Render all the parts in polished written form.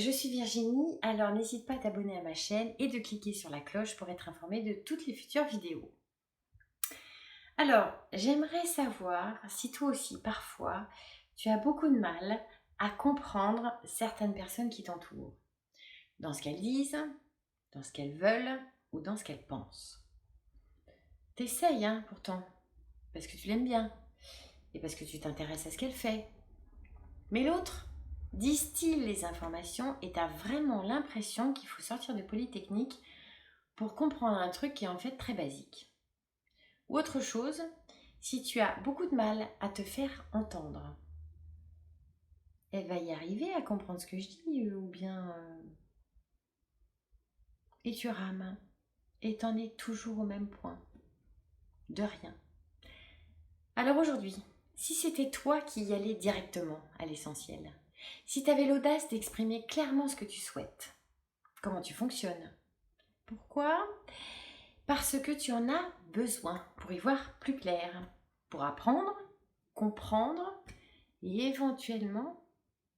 je suis Virginie, alors n'hésite pas à t'abonner à ma chaîne et de cliquer sur la cloche pour être informé de toutes les futures vidéos. Alors, j'aimerais savoir si toi aussi, parfois, tu as beaucoup de mal à comprendre certaines personnes qui t'entourent, dans ce qu'elles disent, dans ce qu'elles veulent ou dans ce qu'elles pensent. T'essayes, hein, pourtant, parce que tu l'aimes bien et parce que tu t'intéresses à ce qu'elle fait. Mais l'autre distille les informations et t'as vraiment l'impression qu'il faut sortir de Polytechnique pour comprendre un truc qui est en fait très basique. Ou autre chose, si tu as beaucoup de mal à te faire entendre, elle va y arriver à comprendre ce que je dis ou bien... Et tu rames et t'en es toujours au même point. De rien. Alors aujourd'hui, si c'était toi qui y allais directement à l'essentiel, si tu avais l'audace d'exprimer clairement ce que tu souhaites, comment tu fonctionnes, pourquoi? Parce que tu en as besoin pour y voir plus clair, pour apprendre, comprendre et éventuellement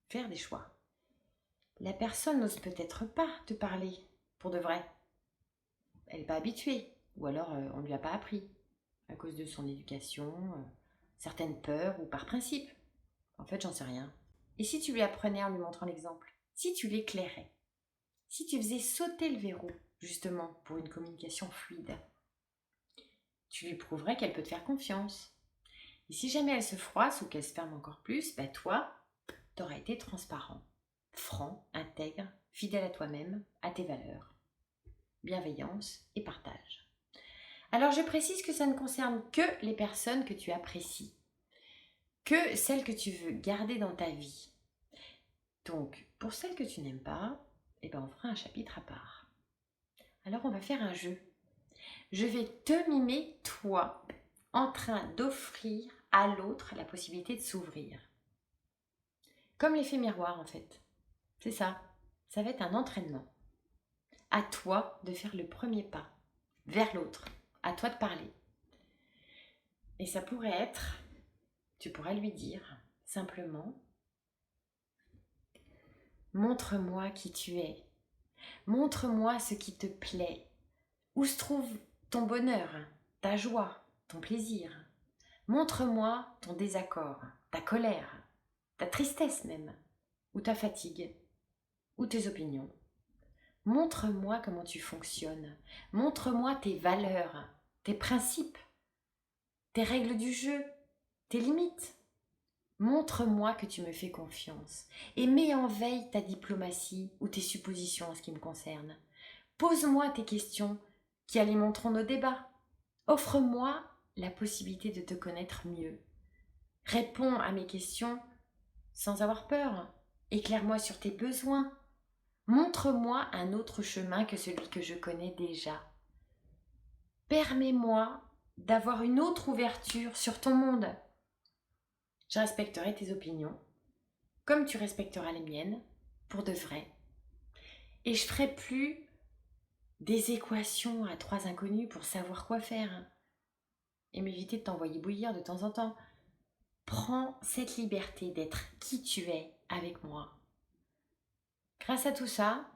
faire des choix. La personne n'ose peut-être pas te parler pour de vrai. Elle n'est pas habituée, ou alors on ne lui a pas appris, à cause de son éducation, certaines peurs ou par principe. En fait, j'en sais rien. Et si tu lui apprenais en lui montrant l'exemple? Si tu l'éclairais? Si tu faisais sauter le verrou, justement, pour une communication fluide? Tu lui prouverais qu'elle peut te faire confiance. Et si jamais elle se froisse ou qu'elle se ferme encore plus, bah toi, t'auras été transparent, franc, intègre, fidèle à toi-même, à tes valeurs, bienveillance et partage. Alors je précise que ça ne concerne que les personnes que tu apprécies, que celles que tu veux garder dans ta vie. Donc, pour celles que tu n'aimes pas, eh ben on fera un chapitre à part. Alors on va faire un jeu. Je vais te mimer, toi, en train d'offrir à l'autre la possibilité de s'ouvrir. Comme l'effet miroir, en fait. C'est ça. Ça va être un entraînement. À toi de faire le premier pas vers l'autre. À toi de parler. Et ça pourrait être, tu pourrais lui dire simplement, montre-moi qui tu es. Montre-moi ce qui te plaît. Où se trouve ton bonheur, ta joie, ton plaisir. Montre-moi ton désaccord, ta colère, ta tristesse même, ou ta fatigue, ou tes opinions. Montre-moi comment tu fonctionnes. Montre-moi tes valeurs, tes principes, tes règles du jeu, tes limites. Montre-moi que tu me fais confiance et mets en veille ta diplomatie ou tes suppositions en ce qui me concerne. Pose-moi tes questions qui alimenteront nos débats. Offre-moi la possibilité de te connaître mieux. Réponds à mes questions sans avoir peur. Éclaire-moi sur tes besoins. Montre-moi un autre chemin que celui que je connais déjà. Permets-moi d'avoir une autre ouverture sur ton monde. Je respecterai tes opinions, comme tu respecteras les miennes, pour de vrai. Et je ferai plus des équations à trois inconnus pour savoir quoi faire et m'éviter de t'envoyer bouillir de temps en temps. Prends cette liberté d'être qui tu es avec moi. Grâce à tout ça,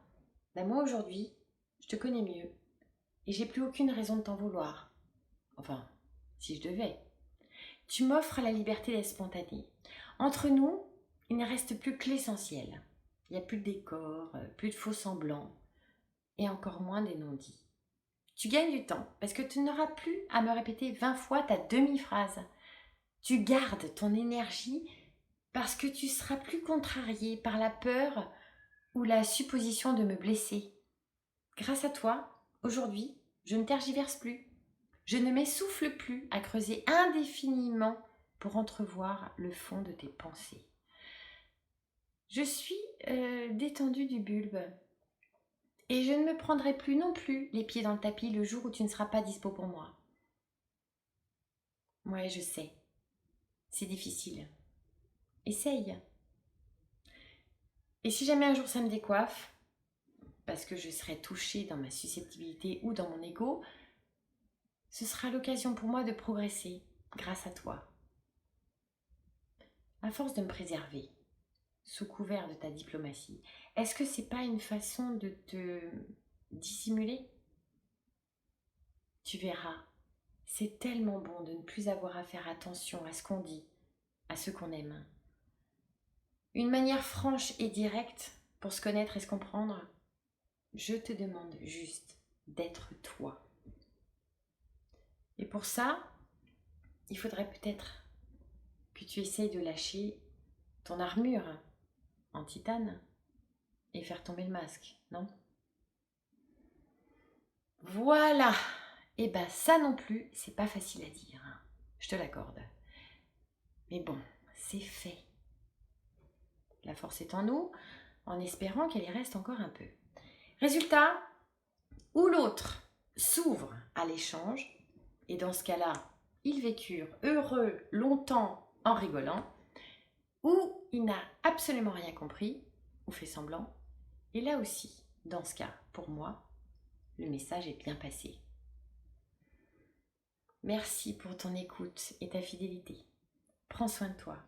moi aujourd'hui, je te connais mieux et j'ai plus aucune raison de t'en vouloir. Enfin, si je devais. Tu m'offres la liberté d'être spontanée. Entre nous, il ne reste plus que l'essentiel. Il n'y a plus de décor, plus de faux semblants et encore moins des non-dits. Tu gagnes du temps parce que tu n'auras plus à me répéter 20 fois ta demi-phrase. Tu gardes ton énergie parce que tu seras plus contrarié par la peur ou la supposition de me blesser. Grâce à toi, aujourd'hui, je ne tergiverse plus. Je ne m'essouffle plus à creuser indéfiniment pour entrevoir le fond de tes pensées. Je suis détendue du bulbe et je ne me prendrai plus non plus les pieds dans le tapis le jour où tu ne seras pas dispo pour moi. Ouais, je sais, c'est difficile. Essaye. Et si jamais un jour ça me décoiffe, parce que je serai touchée dans ma susceptibilité ou dans mon ego, ce sera l'occasion pour moi de progresser grâce à toi. À force de me préserver, sous couvert de ta diplomatie? Est-ce que c'est pas une façon de te dissimuler? Tu verras, c'est tellement bon de ne plus avoir à faire attention à ce qu'on dit, à ce qu'on aime. Une manière franche et directe pour se connaître et se comprendre, je te demande juste d'être toi. Et pour ça, il faudrait peut-être que tu essayes de lâcher ton armure en titane et faire tomber le masque, non? Voilà. Et ben ça non plus, c'est pas facile à dire, hein. Je te l'accorde. Mais bon, c'est fait. La force est en nous, en espérant qu'elle y reste encore un peu. Résultat, ou l'autre s'ouvre à l'échange, et dans ce cas-là, ils vécurent heureux longtemps en rigolant, ou il n'a absolument rien compris, ou fait semblant, et là aussi, dans ce cas, pour moi, le message est bien passé. Merci pour ton écoute et ta fidélité. Prends soin de toi.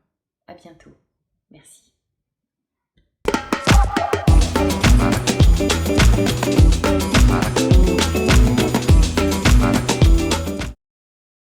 À bientôt. Merci.